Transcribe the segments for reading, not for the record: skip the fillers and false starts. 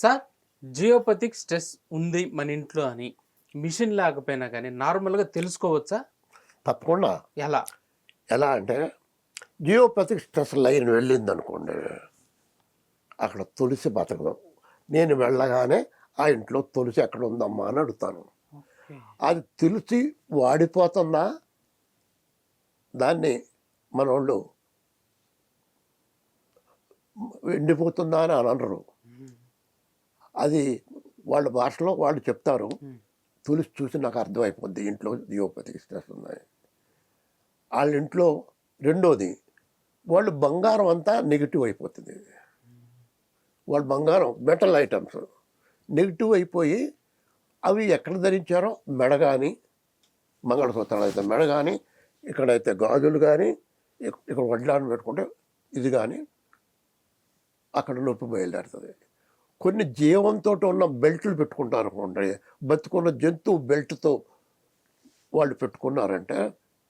Sir, geopathic stress ఉంది మన ఇంట్లో అని మిషన్ లేకపోయినా కానీ నార్మల్గా తెలుసుకోవచ్చా? తప్పకుండా. ఎలా? ఎలా అంటే జియోపతిక్ స్ట్రెస్ లైన్ వెళ్ళింది అనుకోండి, అక్కడ తులసి బతకదు. నేను వెళ్ళగానే ఆ ఇంట్లో తులసి ఎక్కడ ఉందమ్మా అని అడుగుతాను. అది తులసి వాడిపోతుందా, దాన్ని మన వాళ్ళు ఎండిపోతుందా అని అనరు. అది వాళ్ళ భాషలో వాళ్ళు చెప్తారు. తులసి చూసి నాకు అర్థమైపోద్ది ఇంట్లో జియోపతిక్ స్ట్రెస్ ఉన్నాయి. వాళ్ళ ఇంట్లో రెండోది, వాళ్ళు బంగారం అంతా నెగిటివ్ అయిపోతుంది. వాళ్ళ బంగారం మెటల్ ఐటమ్స్ నెగిటివ్ అయిపోయి అవి ఎక్కడ ధరించారో మెడ కానీ, మంగళసూత్రాలు అయితే మెడ కానీ, ఇక్కడైతే గాజులు కానీ, ఇక్కడ వడ్లాన్ని పెట్టుకుంటే ఇది కానీ అక్కడ నొప్పి బయలుదేరుతుంది. కొన్ని జీవంతో ఉన్న బెల్ట్లు పెట్టుకుంటారు అనుకోండి, బతుకున్న జంతువు బెల్ట్తో వాళ్ళు పెట్టుకున్నారంటే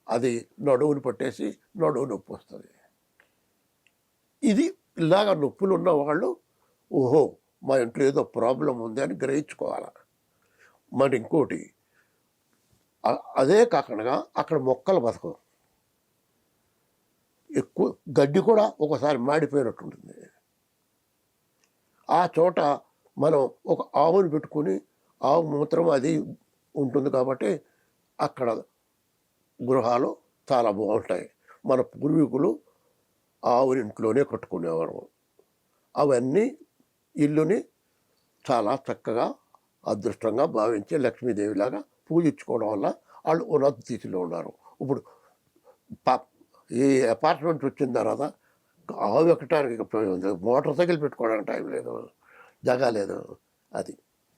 అది నడువుని పట్టేసి నడువు నొప్పి వస్తుంది. ఇది ఇలాగ నొప్పులు ఉన్న వాళ్ళు ఓహో మా ఇంట్లో ఏదో ప్రాబ్లం ఉంది అని గ్రహించుకోవాలి. మరి ఇంకోటి, అదే కాకుండా అక్కడ మొక్కలు బతకవు. ఎక్కువ గడ్డి కూడా ఒకసారి మాడిపోయినట్టు ఉంటుంది. ఆ చోట మనం ఒక ఆవుని పెట్టుకుని ఆవు మూత్రం అది ఉంటుంది కాబట్టి అక్కడ గృహాలు చాలా బాగుంటాయి. మన పూర్వీకులు ఆవుని ఇంట్లోనే కట్టుకునేవారు. అవన్నీ ఇల్లుని చాలా చక్కగా అదృష్టంగా భావించి లక్ష్మీదేవిలాగా పూజించుకోవడం వల్ల వాళ్ళు ఉన్నత స్థితిలో ఉన్నారు. ఇప్పుడు ఈ అపార్ట్మెంట్ వచ్చిన తర్వాత ఆవు ఎక్కడానికి మోటార్ సైకిల్ పెట్టుకోవడానికి టైం లేదు, జగా లేదు. అది